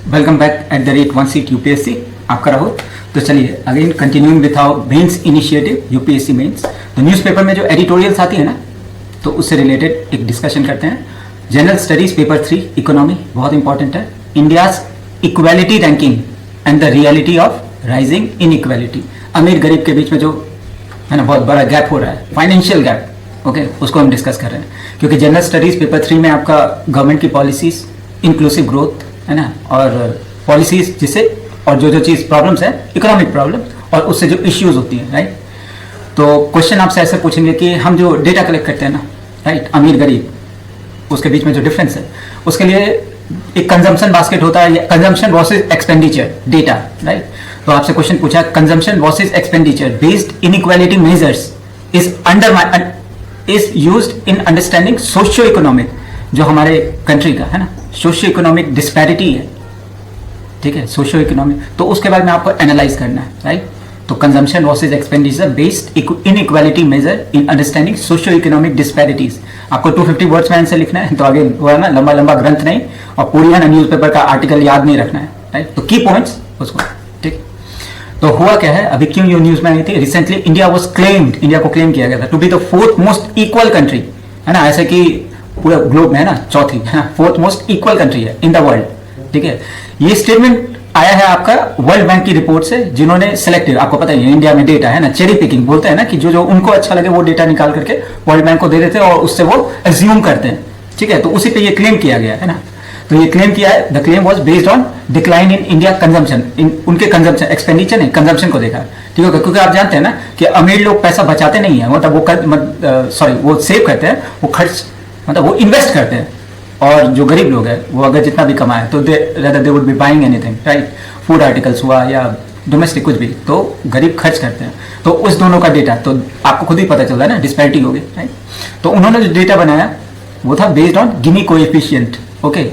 Welcome back at the rate one seat UPSC. आपका राहुल। तो चलिए again continuing with our mains initiative UPSC mains. तो newspaper में जो एडिटोरियल्स आती है ना, तो उससे रिलेटेड एक डिस्कशन करते हैं। जनरल स्टडीज पेपर 3 इकोनॉमी बहुत इंपॉर्टेंट है। India's equality ranking and the reality of rising in equality. अमीर गरीब के बीच में जो है ना बहुत बड़ा गैप हो रहा है, फाइनेंशियल गैप, ओके, उसको हम डिस्कस कर रहे हैं। क्योंकि जनरल स्टडीज पेपर 3 में आपका गवर्नमेंट की पॉलिसीज, इंक्लूसिव ग्रोथ है ना, और पॉलिसीज जिससे और जो चीज़ प्रॉब्लम्स है, इकोनॉमिक प्रॉब्लम और उससे जो इश्यूज होती हैं, राइट। तो क्वेश्चन आपसे ऐसे पूछेंगे कि हम जो डेटा कलेक्ट करते हैं ना, राइट, अमीर गरीब उसके बीच में जो डिफरेंस है, उसके लिए एक कंजम्पशन बास्केट होता है, consumption versus expenditure data, right. तो आपसे क्वेश्चन पूछा, consumption versus expenditure based inequality measures is used in understanding socio economic, जो हमारे कंट्री का है ना सोशियो इकोनॉमिक डिस्पैरिटी है, ठीक है, सोशियो इकोनॉमिक। तो उसके बाद में आपको एनालाइज करना है, राइट। तो consumption versus expenditure based inequality measure in understanding socio economic disparities. आपको 250 वर्ड्स में आंसर लिखना है। तो आगे वो है ना लंबा लंबा ग्रंथ नहीं, और पूरी है ना न्यूज़पेपर का आर्टिकल याद नहीं रखना है, राइट। तो की पॉइंट्स उसको, ठीक। तो हुआ क्या है, अभी क्यों ये न्यूज में आई थी, recently India was claimed, India को क्लेम किया गया था to be the fourth most equal country, है ना, ऐसे कि पूरे ग्लोब में है ना चौथी, है ना, फोर्थ मोस्ट इक्वल कंट्री है इन द वर्ल्ड, ठीक है। ये स्टेटमेंट आया है आपका वर्ल्ड बैंक की रिपोर्ट से, जिन्होंने सिलेक्टेड, आपको पता ही है इंडिया में डेटा है ना, चेरी पिकिंग बोलते हैं ना, कि जो जो उनको अच्छा लगे वो डेटा निकाल करके वर्ल्ड बैंक को दे देते हैं और उससे वो एज्यूम करते हैं, ठीक है। तो उसी पे ये क्लेम किया गया है ना। तो ये क्लेम किया है, the claim was based on decline in India consumption, उनके कंजम्पशन, एक्सपेंडिचर नहीं, कंजम्पशन को देखा, ठीक है। क्योंकि आप जानते हैं ना कि अमीर लोग पैसा बचाते नहीं है, मतलब वो सेव करते हैं, वो खर्च मतलब वो इन्वेस्ट करते हैं। और जो गरीब लोग हैं वो अगर जितना भी कमाए तो दे would B buying anything, right, food articles हुआ या डोमेस्टिक कुछ भी, तो गरीब खर्च करते हैं। तो उस दोनों का डेटा तो आपको खुद ही पता चल रहा है ना, डिस्पैरिटी होगी, राइट। तो उन्होंने जो डेटा बनाया वो था based on Guinea coefficient, okay.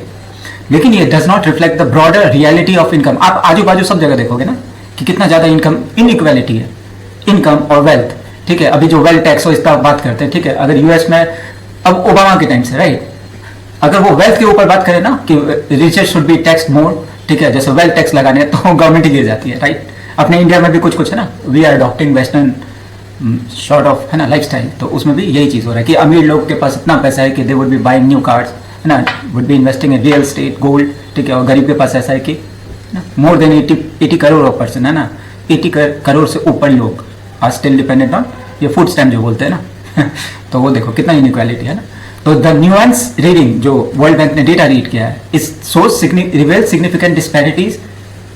लेकिन ये does not reflect the broader reality of income. आप आजू बाजू सब जगह देखोगे ना कि कितना ज्यादा इनकम इनइक्वालिटी है, इनकम और वेल्थ, ठीक है। अभी जो वेल्थ टैक्स हो इसका बात करते हैं, ठीक है। अगर यूएस में अब ओबामा के टाइम से, राइट, अगर वो वेल्थ के ऊपर बात करें ना कि रिचर्स शुड बी टैक्स मोर, ठीक है, जैसे वेल्थ टैक्स लगाने तो गवर्नमेंट ही गिर जाती है, राइट। अपने इंडिया में भी कुछ कुछ है ना, we are adopting western short of है ना लाइफस्टाइल, तो उसमें भी यही चीज़ हो रहा है कि अमीर लोग के पास इतना पैसा है कि दे would B buying new cars, है ना, would be investing in real estate, gold, ठीक है। और गरीब के पास ऐसा है कि more than 80 crore of person, है ना, 80 करोड़ से ऊपर लोग आर स्टिल डिपेंडेंट ऑन ये फूड स्टैम्प जो बोलते हैं ना तो वो देखो कितना इनइक्वालिटी है ना। तो द न्यूएंस रीडिंग जो वर्ल्ड बैंक ने डेटा रीड किया है, इस सोर्स रिवेल सिग्निफिकेंट डिस्पैरिटीज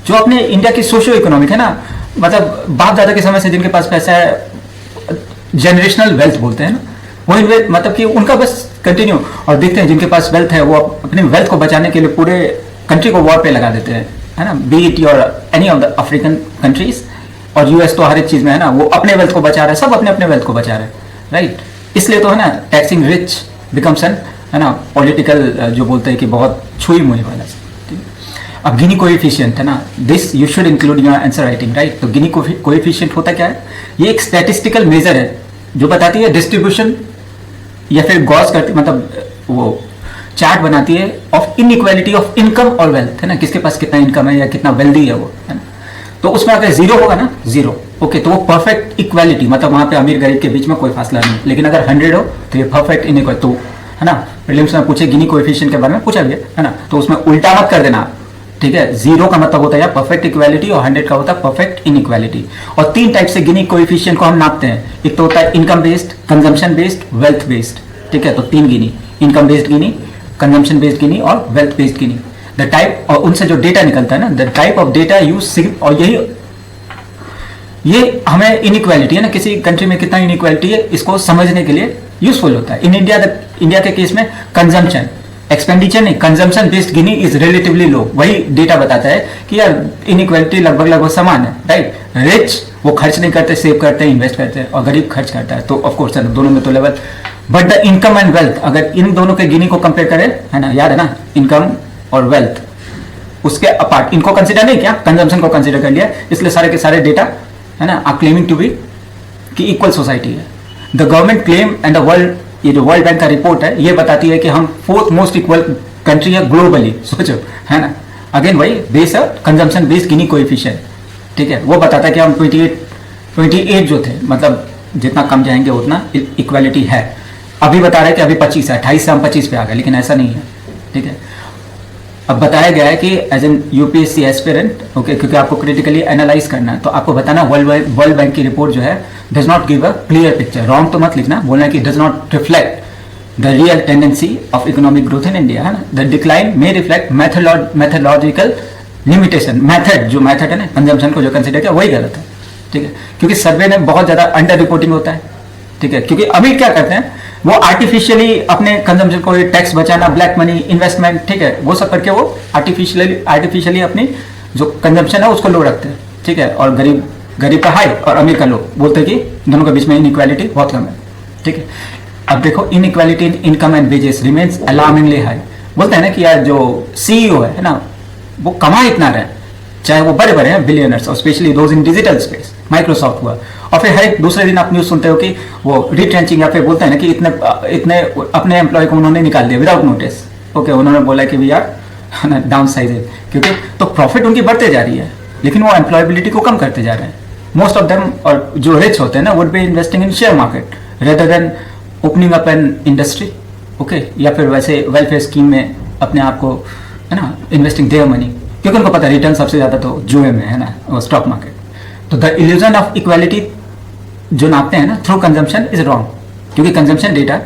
जो अपने इंडिया की सोशियो इकोनॉमिक है ना, मतलब बाप दादा के समय से जिनके पास पैसा है, जनरेशनल वेल्थ बोलते हैं ना, वो मतलब कि उनका बस कंटिन्यू, और देखते हैं जिनके पास वेल्थ है वो अपने वेल्थ को बचाने के लिए पूरे कंट्री को वॉर पे लगा देते हैं, है ना, B it your any of the African countries. और यूएस तो हर एक चीज में है ना, वो अपने वेल्थ को बचा रहा है, सब अपने अपने वेल्थ को बचा रहे हैं, राइट। इसलिए तो है ना टैक्सिंग रिच बिकम्स एन, है ना, पॉलिटिकल जो बोलते हैं कि बहुत छुई मुई वाला। अब गिनी कोएफिशिएंट है ना, this you should include your answer writing, right. तो गिनी कोएफिशिएंट होता क्या है, ये एक स्टैटिस्टिकल मेजर है जो बताती है डिस्ट्रीब्यूशन या फिर गॉस करती, मतलब वो चार्ट बनाती है ऑफ इनइक्वालिटी ऑफ इनकम और वेल्थ, है ना, किसके पास कितना इनकम है या कितना वेल्दी है वो, है ना। तो उसमें अगर जीरो होगा ना, जीरो, ओके, तो वो परफेक्ट इक्वालिटी, मतलब वहां पे अमीर गरीब के बीच में कोई फासला नहीं। लेकिन अगर 100 हो तो ये परफेक्ट इनइक्वालिटी, तो है ना, प्रीलिम्स में पूछे गिनी कोएफिशिएंट के बारे में पूछा गया, है ना, तो उसमें उल्टा मत कर देना, ठीक है। जीरो का मतलब होता है परफेक्ट इक्वालिटी और 100 का होता है परफेक्ट इनइक्वालिटी। और 3 टाइप से गिनी कोएफिशिएंट को हम नापते हैं, एक तो होता है income based, consumption based, wealth based, ठीक है। तो 3 गिनी, इनकम बेस्ड गिनी, कंजम्पशन बेस्ड गिनी और wealth based Guinea. The type, और उनसे जो डेटा निकलता है ना, the type of data use, और ये हमें इनइक्वालिटी है ना, किसी कंट्री में कितना इनइक्वालिटी है इसको समझने के लिए यूजफुल होता है। इन इंडिया के केस में कंजम्पशन, एक्सपेंडिचर नहीं, consumption based Guinea is relatively low. वही डेटा बताता है कि यार इनइक्वालिटी लगभग लगभग समान है, राइट। रिच वो खर्च नहीं करते, सेव करते हैं, इन्वेस्ट करते हैं, और गरीब खर्च करता है, तो ऑफकोर्स है ना, दोनों में तो level. But the income and wealth, अगर इन दोनों के गिनी को कंपेयर करें, है ना, याद है ना, इनकम और वेल्थ, उसके अपार्ट इनको कंसिडर नहीं किया, कंजम्पशन को कंसिडर कर लिया, इसलिए सारे के सारे डेटा, है ना, आर क्लेमिंग टू बी कि इक्वल सोसाइटी है। The government claim and the world, ये जो वर्ल्ड बैंक का रिपोर्ट है ये बताती है कि हम 4th मोस्ट इक्वल कंट्री है ग्लोबली, सोचो, है ना। अगेन वही बेस है कंजम्पशन बेस्ड गिनी कोएफिशिएंट, ठीक है। वो बताता है कि हम 28 जो थे, मतलब जितना कम जाएंगे उतना इक्वालिटी है। अभी बता रहे हैं कि अभी 25 है, 28 से हम 25 पे आ गए, लेकिन ऐसा नहीं है, ठीक है। अब बताया गया है कि as an UPSC aspirant, okay, क्योंकि आपको क्रिटिकली एनालाइज करना है, तो आपको बताना वर्ल्ड बैंक की रिपोर्ट जो है does not give a clear picture. Wrong तो मत लिखना, बोलना है कि does not reflect the real tendency of economic growth in India, है ना। The decline may reflect mythological limitation, method जो मैथड है ना कंजम्पशन को जो कंसिडर किया वही गलत है, ठीक है। क्योंकि सर्वे में बहुत ज़्यादा अंडर रिपोर्टिंग होता है, ठीक है। क्योंकि अमीर क्या करते हैं, वो आर्टिफिशियली अपने कंजम्पशन को टैक्स बचाना, ब्लैक मनी, इन्वेस्टमेंट, ठीक है, वो सब करके वो आर्टिफिशियली अपनी जो कंजम्पशन है उसको लो रखते हैं, ठीक है। और गरीब का हाई और अमीर का लो, बोलते हैं कि दोनों के बीच में इनइक्वालिटी बहुत कम है, ठीक है। अब देखो inequality in income and wages remains alarmingly high. बोलते हैं ना कि यार जो सीईओ है ना, वो कमा इतना रहे, चाहे वो बड़े बड़े हैं बिलियनर्स, और specially those in digital space, Microsoft हुआ, और फिर हर एक दूसरे दिन आप न्यूज़ सुनते हो कि वो रिट्रेंचिंग, या फिर बोलते हैं ना कि इतने अपने एम्प्लॉय को उन्होंने निकाल दिया विदाउट नोटिस, ओके। उन्होंने बोला कि वी आर डाउन साइज, क्योंकि तो प्रॉफिट उनकी बढ़ते जा रही है, लेकिन वो एम्प्लॉयबिलिटी को कम करते जा रहे हैं। मोस्ट ऑफ देम, और जो रिच होते हैं ना, would be investing in share market rather than opening up an industry, okay, या फिर वैसे वेलफेयर स्कीम में अपने आप को, है ना, इन्वेस्टिंग देयर मनी, क्योंकि उनको पता है रिटर्न सबसे ज़्यादा तो जुए में है ना, स्टॉक मार्केट। तो द इल्यूजन ऑफ इक्वालिटी जो नापते हैं ना थ्रू कंजम्पशन इज रॉन्ग, क्योंकि कंजम्पशन डेटा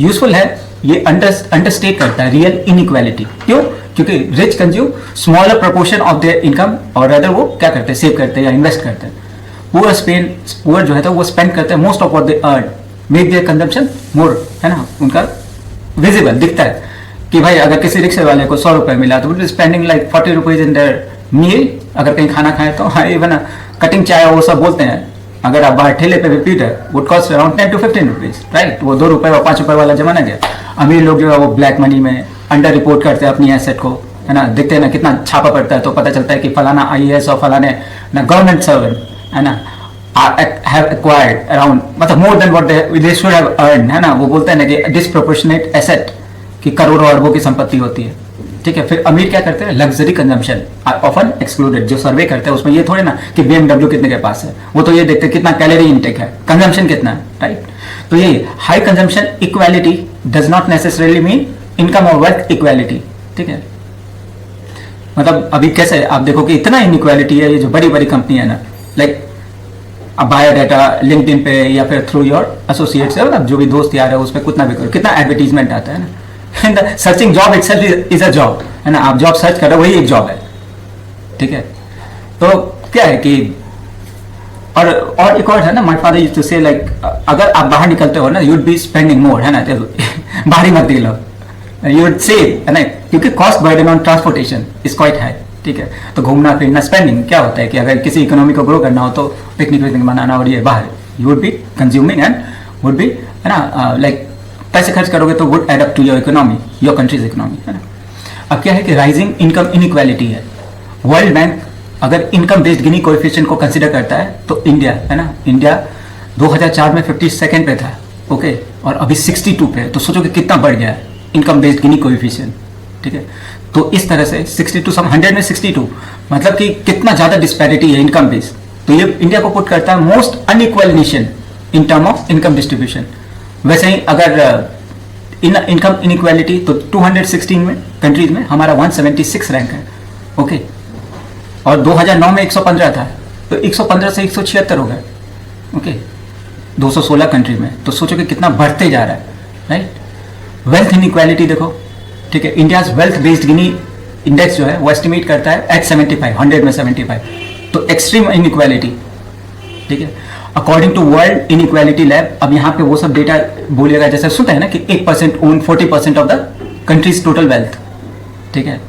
यूजफुल है, ये अंडरस्टेट करता है रियल इनइक्वालिटी। क्यों? क्योंकि rich consume smaller proportion of their income, और अदर वो क्या करते हैं, सेव करते हैं या इन्वेस्ट करते हैं। पुअर जो है तो वो स्पेंड करते हैं most of what they earn, make their consumption more, है ना, उनका विजिबल दिखता है कि भाई अगर किसी रिक्शे वाले को 100 रुपये मिला तो spending like 40 rupees in their meal. अगर कहीं खाना खाए तो हाँ, इवन कटिंग चाय वो सब बोलते हैं, अगर आप बाहर ठेले पे भी पीते हैं would cost around 10 to 15 rupees, right. वो 2 रुपये और 5 रुपये वाला जमाना गया। अमीर लोग जो है वो ब्लैक मनी में अंडर रिपोर्ट करते हैं अपनी एसेट को, है ना, देखते हैं ना कितना छापा पड़ता है, तो पता चलता है कि फलाना IAS और फलाने ना गवर्नमेंट सर्वेंट, है ना, have acquired around, मतलब more than what they should have earned, है ना। वो बोलते हैं ना कि disproportionate asset, कि करोड़ों अरबों की संपत्ति होती है, ठीक है। फिर अमीर क्या करते हैं, लग्जरी कंजम्पशन ऑफन एक्सक्लूडेड। जो सर्वे करते हैं उसमें ये थोड़े ना कि BMW कितने के पास है, वो तो ये देखते हैं कितना कैलोरी इनटेक है, कंजम्पशन कितना है, राइट। तो ये high consumption equality does not necessarily mean income और वेल्थ इक्वालिटी, ठीक है। मतलब अभी कैसे आप देखो कि इतना इनइक्वालिटी है, ये जो बड़ी बड़ी कंपनी है ना, लाइक अब बायोडाटा लिंक्डइन पे या फिर थ्रू योर एसोसिएट्स, मतलब जो भी दोस्त यार है उस पर कितना भी करो, कितना एडवर्टीजमेंट आता है ना। Searching job itself is a job, है ना। आप जॉब सर्च कर रहे हो वही एक जॉब है, ठीक है। तो क्या है कि और एक और है ना, माय फादर यूज्ड टू से लाइक अगर आप बाहर निकलते हो ना you would be spending more, है ना। बाहर ही मत निकलो, यू वुड सेव, है ना, क्योंकि cost burden on transportation is quite high, ठीक है। तो घूमना फिरना स्पेंडिंग क्या होता है कि अगर किसी इकोनॉमी को ग्रो करना हो तो पिकनिक विकनिक बनाना, और ये बाहर you would be consuming and would be, है ना, लाइक पैसे खर्च करोगे तो would add up to your economy, your country's economy, है ना। अब क्या है कि राइजिंग इनकम इनइक्वालिटी है। वर्ल्ड बैंक अगर इनकम बेस्ड गिनी कोएफिशिएंट को कंसिडर करता है तो इंडिया, है ना, इंडिया 2004 में 52nd पे था, ओके, और अभी 62 पे है। तो सोचो कि कितना बढ़ गया है इनकम बेस्ड गिनी कोएफिशिएंट, ठीक है। तो इस तरह से 62 सम 100 में 62, मतलब कि कितना ज़्यादा डिस्पैरिटी है इनकम बेस्ड। तो ये इंडिया को पुट करता है most unequal nation in term of income distribution. वैसे ही अगर इनकम इनइक्वालिटी तो 216 में कंट्रीज में हमारा 176 रैंक है, ओके। और 2009 में 115 था, तो 115 से 176 हो गए, ओके, 216 कंट्री में। तो सोचो कि कितना बढ़ते जा रहा है, राइट। वेल्थ इनइक्वालिटी देखो, ठीक है। India's wealth based Gini index जो है वो एस्टिमेट करता है एट 75, 100 में 75, तो एक्सट्रीम इनइक्वालिटी, ठीक है। According to world inequality lab, अब यहाँ पे वो सब डेटा बोलिएगा जैसे सुनते हैं ना कि 1% own 40% of the countries total wealth, ठीक है।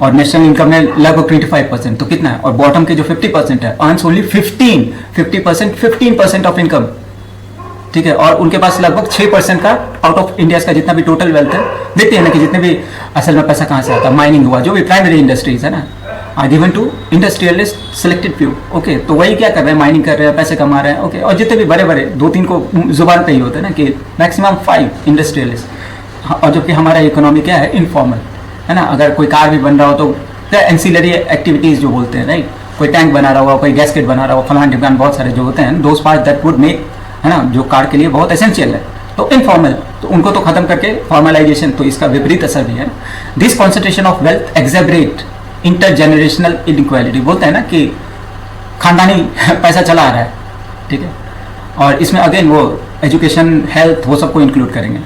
और नेशनल इनकम में लगभग 25%, तो कितना है। और बॉटम के जो 50% है अर्न्स ओनली 15% ऑफ इनकम, ठीक है। और उनके पास लगभग 6% का आउट ऑफ इंडिया का जितना भी टोटल वेल्थ है। देखते हैं ना कि जितने भी असल में पैसा कहाँ से आता है, माइनिंग हुआ, जो भी प्राइमरी इंडस्ट्रीज है ना, are given to industrialist selected few, okay. तो वही क्या कर रहे हैं, माइनिंग कर रहे हैं, पैसे कमा रहे हैं, ओके। और जितने भी बड़े बड़े 2-3 को जुबान पे ही होते हैं ना कि मैक्सिमम 5 इंडस्ट्रियलिस्ट। और जबकि हमारा इकोनॉमी क्या है, इनफॉर्मल, है ना। अगर कोई कार भी बन रहा हो तो एंसिलरी एक्टिविटीज जो बोलते हैं, राइट, कोई टैंक बना रहा हुआ, कोई गैसकेट बना रहा हुआ, फलान ढिमकान, बहुत सारे जो होते हैं those part that would make, है ना, जो कार के लिए बहुत एसेंशियल है, तो इनफॉर्मल, तो उनको तो खत्म करके फॉर्मलाइजेशन, तो इसका विपरीत असर भी है। This concentration of wealth exaggerate intergenerational inequality, बोलते हैं ना कि खानदानी पैसा चला आ रहा है, ठीक है, और इसमें अगेन वो एजुकेशन, हेल्थ, वो सबको इंक्लूड करेंगे।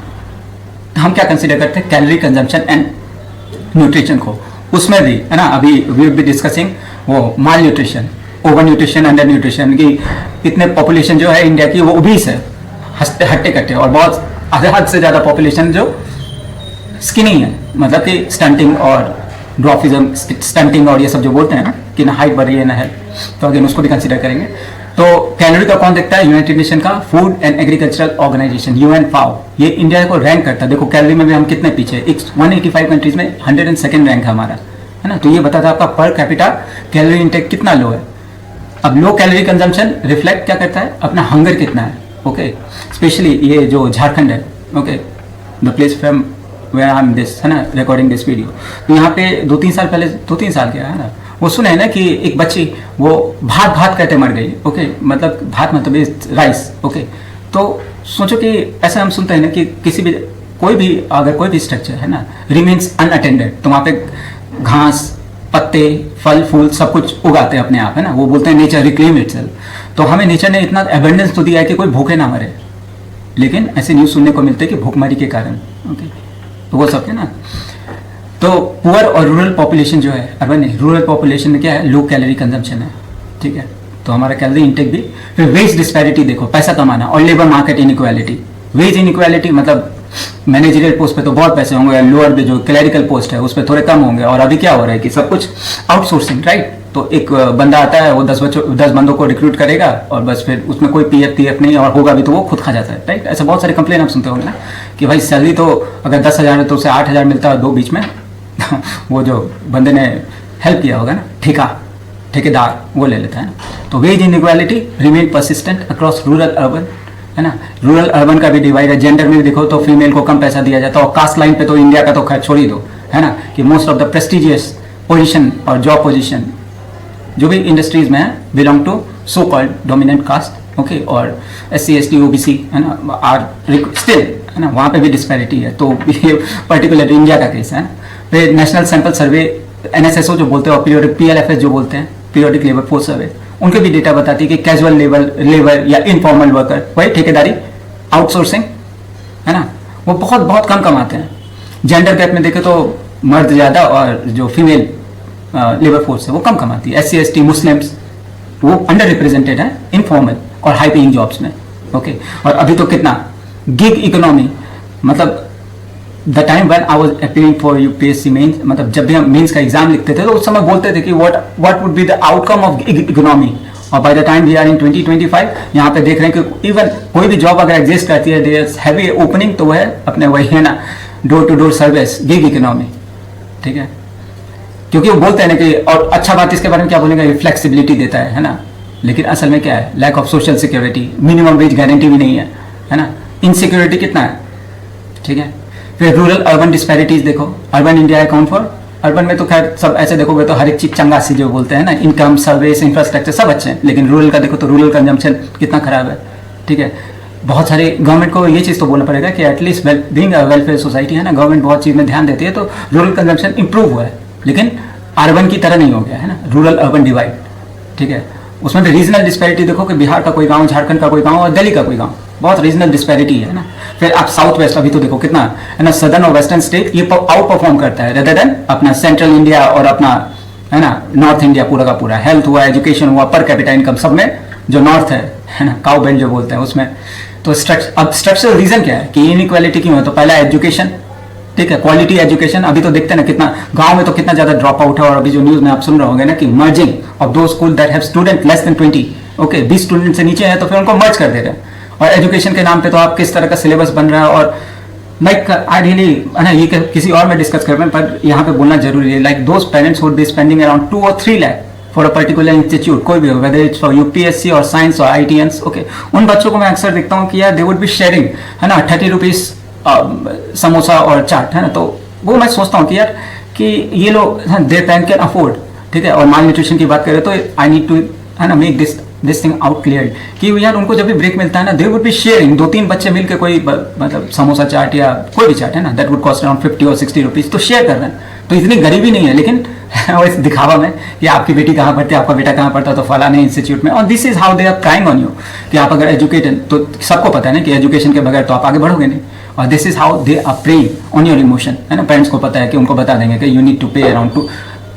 हम क्या कंसिडर करते हैं, कैलोरी कंजम्पशन एंड न्यूट्रिशन को, उसमें भी, है ना, अभी वी विल बी डिस्कसिंग वो malnutrition, over nutrition, under nutrition, की इतने पॉपुलेशन जो है इंडिया की वो ओबीस है, हट्टे कट्टे, और बहुत हद से ज़्यादा पॉपुलेशन जो स्किनी है, मतलब कि स्टंटिंग और ड्वार्फिज्म, स्टंटिंग और ये सब जो बोलते हैं ना कि ना हाइट बढ़ रही है ना है, तो अगेन उसको भी कंसिडर करेंगे। तो कैलोरी का कौन देखता है, यूनाइटेड नेशन का food and agricultural organization, UN-FAO, ये इंडिया को रैंक करता है। देखो कैलोरी में भी हम कितने पीछे, 185 कंट्रीज में 102nd रैंक है हमारा, है ना, तो ये बताता है आपका पर कैपिटा कैलोरी इंटेक कितना लो है। अब लो कैलोरी कंजम्पशन रिफ्लेक्ट क्या करता है, अपना हंगर कितना है, ओके, स्पेशली ये जो झारखंड है, okay, the place from where I am this, है ना, रिकॉर्डिंग दिस वीडियो, तो यहाँ पे 2-3 साल पहले, 2-3 साल क्या है ना, वो सुने है ना कि एक बच्ची वो भात भात कहते मर गई, ओके, मतलब भात मतलब राइस, ओके, तो सोचो कि ऐसा हम सुनते हैं ना कि किसी भी कोई भी अगर कोई भी स्ट्रक्चर है ना रिमेन्स अनअटेंडेड, तो वहाँ पे घास, पत्ते, फल फूल सब कुछ उगाते हैं अपने आप, है ना, वो बोलते हैं नेचर रिक्लेम इटसेल्फ, तो हमें नेचर ने इतना एबंडेंस तो दिया है कि कोई भूखे ना मरे, लेकिन ऐसे न्यूज़ सुनने को मिलते हैं कि भूखमरी के कारण, ओके, तो वो सब है ना। तो पुअर और रूरल पॉपुलेशन जो है, अर्बन नहीं, रूरल पॉपुलेशन में क्या है, लो कैलोरी कंजम्पशन है, ठीक है, तो हमारा कैलोरी इंटेक भी। फिर वेज डिस्पैरिटी देखो, पैसा कमाना और labour market inequality. Wage inequality मतलब मैनेजरियल पोस्ट पे तो बहुत पैसे होंगे, लोअर पे जो क्लैरिकल पोस्ट है उस पर थोड़े कम होंगे, और अभी क्या हो रहा है कि सब कुछ आउटसोर्सिंग, राइट, तो एक बंदा आता है वो 10 बंदों को रिक्रूट करेगा और बस फिर उसमें कोई PF नहीं, और होगा भी तो वो खुद खा जाता है, राइट, ऐसे बहुत सारे कंप्लेन आप सुनते होंगे ना कि भाई सैलरी तो अगर 10,000 है तो उसे 8,000 मिलता है, दो बीच में वो जो बंदे ने हेल्प किया होगा ना, ठेकेदार, वो ले लेता है ना। तो wage inequality remain persistent across rural urban, है ना, रूरल अर्बन का भी डिवाइड है। जेंडर में भी देखो तो फीमेल को कम पैसा दिया जाता है, और कास्ट लाइन पे तो इंडिया का तो खैर छोड़ ही दो, है ना, कि most of the prestigious position और जॉब पोजीशन जो भी इंडस्ट्रीज में है belong to so called dominant caste, okay, और SC ST OBC, है ना, आर स्टिल, है ना, वहाँ पे भी डिस्पैरिटी है, तो ये पर्टिकुलर इंडिया का केस है। फिर नेशनल सैंपल सर्वे, NSSO जो बोलते हैं, और PLFS जो बोलते हैं, पीरियोडिक लेबर फोर्स सर्वे, उनके भी डेटा बताती है कि कैजुअल लेबर या इनफॉर्मल वर्कर, वही ठेकेदारी, आउटसोर्सिंग, है ना, वो बहुत बहुत कम कमाते हैं। जेंडर गैप में देखें तो मर्द ज़्यादा और जो फीमेल लेबर फोर्स है वो कम कमाती है। SC ST मुस्लिम्स वो अंडर रिप्रेजेंटेड है इनफॉर्मल और हाई पेइंग जॉब्स में, ओके। और अभी तो कितना गिग इकोनॉमी, मतलब the time when I was appearing for UPSC mains, मतलब जब भी हम मेंस का एग्जाम लिखते थे तो उस समय बोलते थे कि what would be the outcome of economy, और by the time we are in 2025 यहाँ पे देख रहे हैं कि इवन कोई भी जॉब अगर एग्जिस्ट करती है, देयर इज हैवी ओपनिंग, तो वह है अपने वही है ना door to door service, gig economy, ठीक है, क्योंकि वो बोलते हैं ना कि, और अच्छा बात इसके बारे में क्या बोलेंगे, फ्लेक्सिबिलिटी देता है ना, लेकिन असल में क्या है, lack of social security, minimum wage guarantee भी नहीं है ना, इनसिक्योरिटी कितना है, ठीक है। फिर रूरल अर्बन डिस्पैरिटीज देखो, urban India account for, urban में तो खैर सब ऐसे देखोगे तो हर एक चीज चंगा सी जो बोलते हैं ना, इनकम, सर्विस, इंफ्रास्ट्रक्चर सब अच्छे हैं, लेकिन रूरल का देखो तो रूरल कंजम्पशन कितना खराब है, ठीक है। बहुत सारे गवर्नमेंट को ये चीज़ तो बोलना पड़ेगा कि at least being a welfare society, है ना, गवर्नमेंट बहुत चीज़ में ध्यान देती है, तो रूरल कंजम्पशन इंप्रूव हुआ है, लेकिन अर्बन की तरह नहीं हो गया, है ना, रूरल अर्बन डिवाइड, ठीक है। उसमें भी रीजनल डिस्पैरिटी देखो कि बिहार का कोई गांव, झारखंड का कोई गांव और दिल्ली का कोई गांव, बहुत रीजनल डिस्पैरिटी है ना। फिर आप साउथ वेस्ट अभी तो देखो कितना है ना, सदर्न और वेस्टर्न स्टेट ये आउट परफॉर्म करता है रेदर देन अपना सेंट्रल इंडिया और अपना, है ना, नॉर्थ इंडिया पूरा का पूरा। हेल्थ हुआ, एजुकेशन हुआ, पर कैपिटा इनकम, सब में जो नॉर्थ है ना, काउ बेल्ट जो बोलते हैं उसमें। तो अब स्ट्रक्चरल रीजन क्या है कि इनइक्वालिटी क्यों है, तो पहला एजुकेशन, ठीक है, क्वालिटी एजुकेशन। अभी तो देखते हैं ना कितना गांव में तो कितना ज्यादा ड्रॉप आउट है, और अभी जो न्यूज में आप सुन रहे होंगे ना कि मर्जिंग ऑफ दो school that have student less than 20, okay, 20 student से नीचे है तो फिर उनको मर्ज कर दे रहे हैं। और एजुकेशन के नाम पे तो आप किस तरह का सिलेबस बन रहा है, और लाइक आइडियली, है ना, ये किसी और में डिस्कस कर रहे हैं, पर यहाँ पे बोलना जरूरी है, like those parents would be spending around 2 or 3 lakh for a particular institute, कोई भी हो, वेदर इट्स फॉर UPSC और साइंस और IITians, ओके। उन बच्चों को मैं अक्सर देखता हूँ कि यार दे वुड बी शेयरिंग, है ना, 30 रुपीज समोसा और चाट, है ना। तो वो मैं सोचता हूँ कि यार कि ये लोग दे कैन अफोर्ड, ठीक है। और माल न्यूट्रिशन की बात करें तो आई नीड टू, है ना, make this thing out clear कि यार उनको जब भी ब्रेक मिलता है ना, दे वुड बी शेयरिंग, 2-3 बच्चे मिलकर कोई मतलब समोसा चाट या कोई भी चाट, है ना, दैट वुड कॉस्ट अराउंड 50 और 60 रुपीज़, तो शेयर कर रहे हैं। तो इतनी गरीबी नहीं है, लेकिन वो इस दिखावा में कि आपकी बेटी कहाँ पढ़ती है, आपका बेटा कहाँ पढ़ता है, तो फलाने इंस्टीट्यूट में, और this is how they are crying on you कि आप अगर एजुकेटेड, तो सबको पता है ना कि एजुकेशन के बगैर तो आप आगे बढ़ोगे नहीं। और this is how they are praying on your emotion, है ना। पेरेंट्स को पता है कि उनको बता देंगे कि यू नीड टू पे अराउंड टू,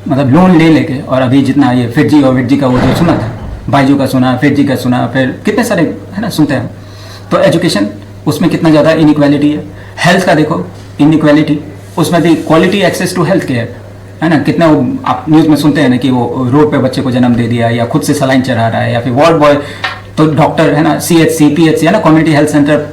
मतलब लोन ले लेके, और अभी जितना ये फिटजी और विटजी का वो जो सुना था, बाइजू का सुना, फिटजी का सुना, फिर कितने सारे, है ना, सुनते हैं। तो एजुकेशन उसमें कितना ज़्यादा इनइक्वालिटी है। हेल्थ का देखो इनइक्वालिटी, उसमें भी quality access to health care, है ना, कितना आप न्यूज़ में सुनते हैं ना कि वो रोड पे बच्चे को जन्म दे दिया, या खुद से सलाइन चढ़ा रहा है, या फिर वार्ड बॉय, तो डॉक्टर, है ना, CHC PHC, है ना, कम्युनिटी हेल्थ सेंटर,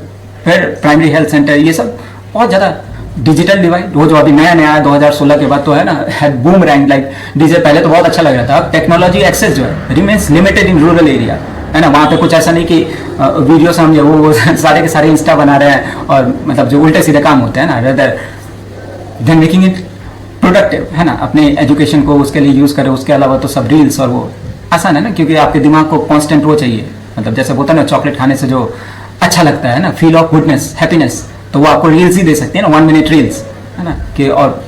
फिर प्राइमरी हेल्थ सेंटर, ये सब बहुत ज़्यादा डिजिटल डिवाइड। वो जो अभी नया नया है 2016 के बाद, तो है ना, had boom rank like DJ, पहले तो बहुत अच्छा लग रहा था। अब टेक्नोलॉजी एक्सेस जो है remains limited in rural area, है ना। वहाँ पे कुछ ऐसा नहीं कि वीडियो से हम जो वो सारे के सारे इंस्टा बना रहे हैं, और मतलब जो उल्टे सीधे काम होते हैं ना, rather than making it productive, है ना, अपने एजुकेशन को उसके लिए यूज़ करें। उसके अलावा तो सब रील्स और वो आसान है ना, क्योंकि आपके दिमाग को कांस्टेंट वो चाहिए, मतलब जैसे होता है ना, चॉकलेट खाने से जो अच्छा लगता है ना, फील ऑफ गुडनेस, हैप्पीनेस, तो वो आपको रील्स ही दे सकते हैं ना, 1 मिनट रील्स, है ना। कि और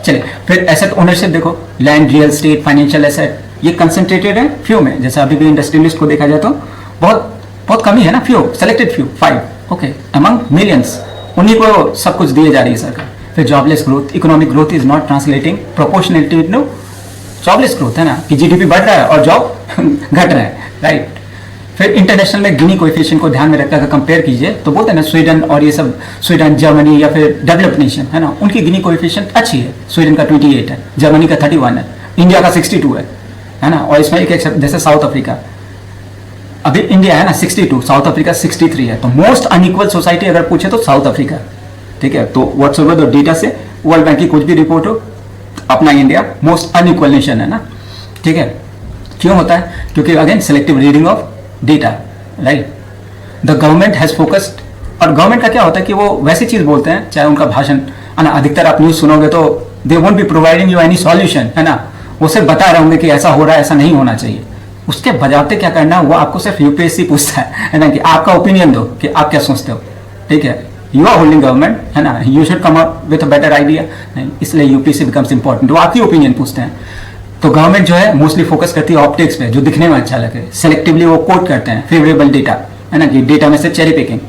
चले फिर एसेट ओनरशिप देखो, land, real estate, financial asset, ये कंसंट्रेटेड है फ्यू में। जैसे अभी भी इंडस्ट्रियलिस्ट को देखा जाए तो बहुत बहुत कमी है ना, few, selected few, 5, okay, among millions, उन्हीं को सब कुछ दिए जा रही है सरकार। फिर jobless growth, economic growth is not translating proportionality to jobless growth, है ना, कि GDP बढ़ रहा है और जॉब घट रहा है, राइट। फिर इंटरनेशनल में गिनी कोएफिशिएंट को ध्यान में रखकर अगर कंपेयर कीजिए तो बोलते हैं ना, स्वीडन और ये सब, स्वीडन, जर्मनी या फिर डेवलप्ड नेशन, है ना, उनकी गिनी कोएफिशिएंट अच्छी है। स्वीडन का 28 है, जर्मनी का 31 है, इंडिया का 62 है ना। और इसमें एक जैसे साउथ अफ्रीका, अभी इंडिया है ना 62, साउथ अफ्रीका 63 है। तो मोस्ट अनइक्वल सोसाइटी अगर पूछे तो साउथ अफ्रीका, ठीक है। तो व्हाट्सएवर द डेटा से वर्ल्ड बैंक की कुछ भी रिपोर्ट हो, अपना इंडिया मोस्ट अनइक्वल नेशन है ना, ठीक है। क्यों होता है? क्योंकि again selective reading of data, right. The government has focused, और गवर्नमेंट का क्या होता है कि वो वैसी चीज बोलते हैं, चाहे उनका भाषण, है ना, अधिकतर आप न्यूज सुनोगे तो they won't be providing you any solution, है ना, वो सिर्फ बता रहे होंगे कि ऐसा हो रहा है, ऐसा नहीं होना चाहिए। उसके बजाते क्या करना है, वो आपको सिर्फ यूपीएससी पूछता है ना, कि आपका ओपिनियन दो कि आप क्या सोचते हो, ठीक है। यू आर होल्डिंग गवर्नमेंट, है ना, you should come up with a better idea, इसलिए यूपीएससी बिकम्स इंपॉर्टेंट, वो आपकी ओपिनियन पूछते हैं। तो गवर्नमेंट जो है मोस्टली फोकस करती है ऑप्टिक्स पे, जो दिखने में अच्छा लगे, सेलेक्टिवली वो कोट करते हैं फेवरेबल डेटा, है ना, कि डेटा में से चेरी पिकिंग,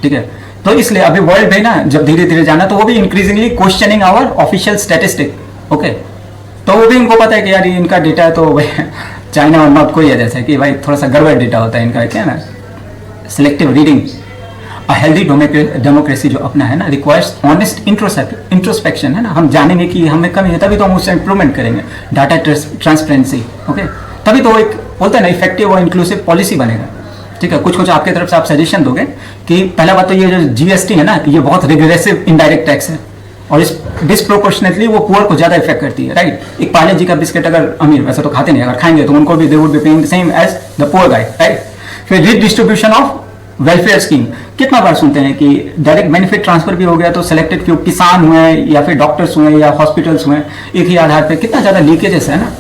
ठीक है। तो इसलिए अभी वर्ल्ड में ना जब धीरे धीरे जाना, तो वो भी increasingly questioning our official statistic, okay. तो वो भी इनको पता है कि यार इनका डेटा है, तो चाइना और नॉर्थ कोरिया जैसे कि भाई थोड़ा सा गड़बड़ डेटा होता है इनका, क्या ना, selective reading. A healthy democracy जो अपना है ना, रिक्वायर्स ऑनेस्ट इंट्रोस्पेक्शन, है ना, हम जानेंगे कि हमें कमी है, तभी तो हम उससे इंप्रूवमेंट करेंगे, डाटा ट्रांसपेरेंसी, ओके, तभी तो एक बोलते हैं ना इफेक्टिव और इंक्लूसिव पॉलिसी बनेगा, ठीक है। कुछ आपके तरफ से आप सजेशन दोगे कि पहला बात तो ये जो जीएसटी है ना, ये बहुत रिग्रेसिव इनडायरेक्ट टैक्स है, और इस डिसप्रोपोर्शनेटली वो पुअर को ज्यादा इफेक्ट करती है, राइट। एक पार्ले जी का बिस्किट अगर अमीर वैसे तो खाते नहीं, अगर खाएंगे तो उनको भी they would be paying the same as the poor guy, right. फिर रीडिस्ट्रीब्यूशन ऑफ वेलफेयर स्कीम, कितना बार सुनते हैं कि डायरेक्ट बेनिफिट ट्रांसफर भी हो गया, तो सेलेक्टेड फ्यू किसान हुए या फिर डॉक्टर्स हुए या हॉस्पिटल्स हुए, एक ही आधार पे कितना ज्यादा लीकेजेस है ना।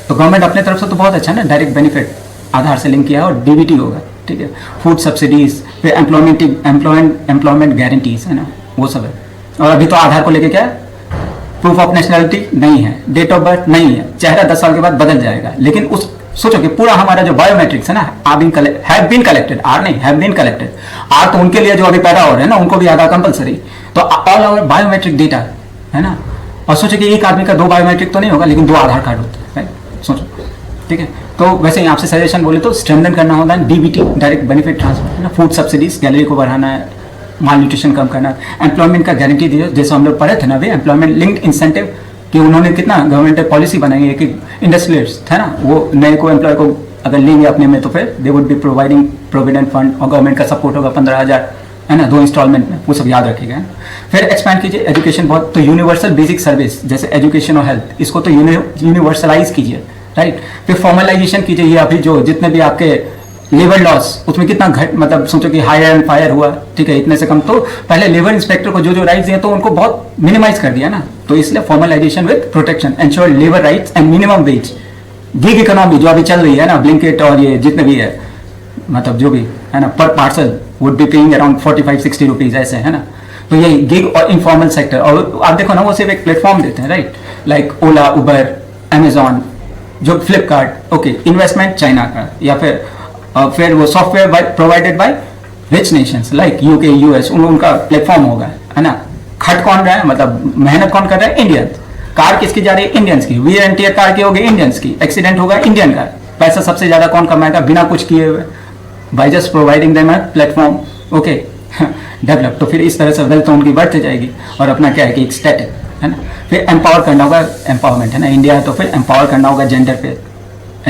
तो गवर्नमेंट अपने तरफ से तो बहुत अच्छा ना, डायरेक्ट बेनिफिट आधार से लिंक किया और डीबीटी होगा, ठीक है। फूड सब्सिडीज, फिर एम्प्लॉयमेंट गारंटीज, है ना, वो सब है। और अभी तो आधार को लेके क्या है, प्रूफ ऑफ नेशनलिटी नहीं है, डेट ऑफ बर्थ नहीं है, चेहरा 10 साल के बाद बदल जाएगा, लेकिन उस सोचो कि पूरा हमारा जो बायोमेट्रिक्स है ना, हैव बीन कलेक्टेड, आर नहीं, हैव बीन कलेक्टेड। आर तो उनके लिए जो अभी पैदा हो रहे हैं ना, उनको भी आधार कंपलसरी, तो ऑल आवर बायोमेट्रिक डेटा, है ना। और सोचो कि एक आदमी का 2 बायोमेट्रिक तो नहीं होगा, लेकिन 2 आधार कार्ड होते हैं, सोचो, ठीक है। तो वैसे ही आपसे सजेशन बोले तो स्ट्रेंथन करना होता है डीबीटी, डायरेक्ट बेनिफिट ट्रांसफर, है ना, फूड सब्सिडीज, गैलरी को बढ़ाना है, माल न्यूट्रिशन कम करना, एम्प्लॉयमेंट का गारंटी दिए, जैसे हम लोग पढ़े थे ना अभी, एम्प्लॉयमेंट लिंक्ड इंसेंटिव, कि उन्होंने कितना गवर्नमेंट पॉलिसी बनाई है कि इंडस्ट्रियलिस्ट है ना, वो नए को एम्प्लॉय को अगर लेंगे अपने में, तो फिर दे would be providing provident fund, और गवर्नमेंट का सपोर्ट होगा 15,000, है ना, 2 इंस्टॉलमेंट में, वो सब याद रखिएगा। फिर एक्सपैंड कीजिए एजुकेशन बहुत, तो यूनिवर्सल बेसिक सर्विस जैसे एजुकेशन और हेल्थ, इसको तो यूनिवर्सलाइज कीजिए, राइट। फिर फॉर्मलाइजेशन कीजिए, ये अभी जो जितने भी आपके लेबर लॉस, उसमें कितना घट, मतलब सोचो कि हायर एंड फायर हुआ, ठीक है, इतने से कम। तो पहले लेबर इंस्पेक्टर को जो राइट्स दिए तो उनको बहुत मिनिमाइज कर दिया ना, तो इसलिए formalisation with protection, ensure labour rights and minimum wage. Gig economy जो अभी चल रही है ना, ब्लिंकिट और ये जितने भी है, मतलब जो भी है ना, पर parcel would be paying around 45-60 rupees ऐसे, है ना। तो ये गिग और इनफॉर्मल सेक्टर, और आप देखो ना वो सिर्फ एक प्लेटफॉर्म देते हैं, राइट, लाइक ओला, उबर, अमेजॉन, जो फ्लिपकार्ट, ओके, इन्वेस्टमेंट चाइना का, या फिर वो software provided by rich Nations like UK, US, उनका प्लेटफॉर्म होगा, है ना। खट कौन रहा है, मतलब मेहनत कौन कर रहा है, इंडियंस। कार किसकी जा रही है, इंडियंस की। वीर एंड टीयर कार की होगी, इंडियंस की। एक्सीडेंट होगा, इंडियन का। पैसा सबसे ज्यादा कौन कमाएगा, बिना कुछ किए हुए, by just providing them a platform, okay, develop. तो फिर इस तरह से वेल्थ उनकी बढ़ती जाएगी, और अपना क्या है कि एक स्टैटिक, है ना। फिर एम्पावर करना होगा, एम्पावरमेंट, है ना, इंडिया है तो फिर एम्पावर करना होगा जेंडर पे,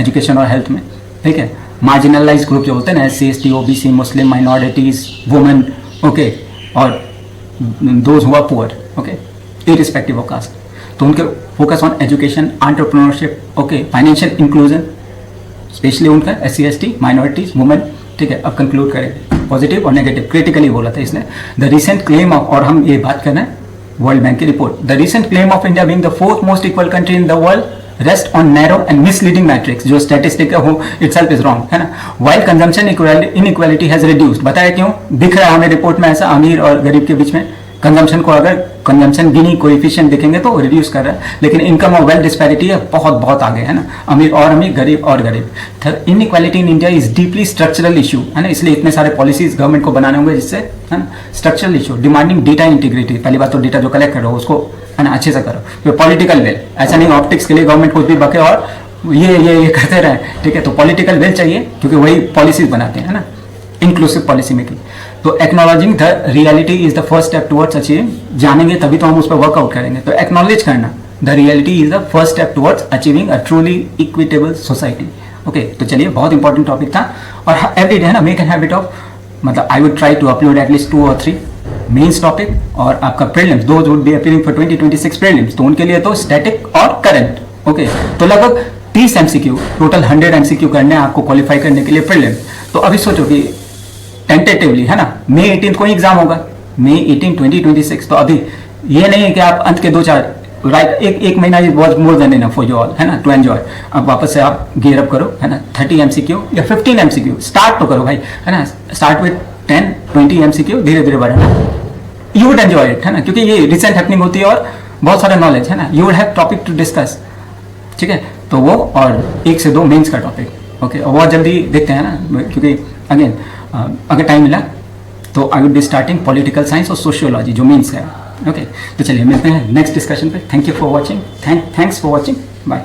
एजुकेशन और हेल्थ में, ठीक है। मार्जिनलाइज ग्रुप जो होते हैं ना, SC, ST, OBC, Muslim minorities, women, okay, और दोज हुआ poor, okay, irrespective of caste. तो उनके focus on education, entrepreneurship, okay, financial inclusion, specially उनका SC, ST, माइनॉरिटीज, वुमेन, ठीक है। अब कंक्लूड करेंगे, पॉजिटिव और नेगेटिव, क्रिटिकली बोला था इसने। द रिसेंट क्लेम ऑफ, और हम ये बात कर रहे हैं वर्ल्ड बैंक की report, the recent claim of India being the 4th most equal country in the world rest on narrow and misleading matrix, जो स्टैटिस्टिक है वो इटसेल्फ इज रॉन्ग, है ना। While consumption inequality has reduced, बताया क्यों, दिख रहा है हमें रिपोर्ट में ऐसा, अमीर और गरीब के बीच में कंजम्पशन को, अगर कंजम्पशन गिनी कोएफिशिएंट देखेंगे तो रिड्यूस कर रहा है, लेकिन इनकम और वेल्थ डिस्पैरिटी है बहुत बहुत आगे, है ना, अमीर और अमीर, गरीब और गरीब। Inequality in India is deeply structural issue, है ना, इसलिए इतने सारे पॉलिसीज गवर्नमेंट को बनाने होंगे जिससे, है ना, structural issue. Demanding data integrity, पहली बात तो डेटा जो कलेक्ट करो उसको, है ना, अच्छे से करो। फिर पॉलिटिकल विल, ऐसा नहीं ऑप्टिक्स के लिए गवर्नमेंट कुछ भी बके और ये करते रहे, ठीक है। तो पॉलिटिकल विल चाहिए, क्योंकि वही पॉलिसीज बनाते हैं, है ना, इंक्लूसिव पॉलिसी मेकिंग। तो acknowledging the reality is the first step towards achieving, जानेंगे तभी तो हम उस पर वर्कआउट करेंगे। तो एक्नॉलेज करना the reality is the first step towards achieving a truly equitable society, okay. तो चलिए, बहुत इंपॉर्टेंट टॉपिक था, और एवरीडे, है ना, मेक एन हैबिट ऑफ, मतलब I would try to upload at least 2 or 3 mains topic, और आपका prelims, those would be appearing for 2026 prelims, तो उनके लिए तो स्टैटिक और करंट, ओके। तो लगभग 30 MCQ, टोटल 100 MCQ करने हैं आपको क्वालिफाई करने के लिए प्रीलिम्स। तो अभी सोचो कि टेंटेटिवली, है ना, May 18 को ही एग्जाम होगा, May 18, 2026। तो अभी ये नहीं है कि आप अंत के 2-4, राइट, एक महीना is was more than enough for you all, है ना, टू एंजॉय। अब वापस से आप गियर अप करो, है ना, 30 MCQ या 15 MCQ स्टार्ट तो करो भाई, है ना, स्टार्ट विद 10-20 MCQ, धीरे धीरे बढ़ाना, यू वुड एंजॉय इट, है ना, क्योंकि ये रिसेंट हैपनिंग होती है और बहुत सारा नॉलेज, है ना, you would have topic to discuss, ठीक है। तो वो, और 1 से 2 मेंस का टॉपिक, ओके, और बहुत जल्दी देखते हैं ना, क्योंकि अगेन अगर टाइम मिला तो I would be starting political science और सोशियोलॉजी जो मीन्स है, ओके। तो चलिए मिलते हैं नेक्स्ट डिस्कशन पे। Thank you for watching, thanks for watching, bye.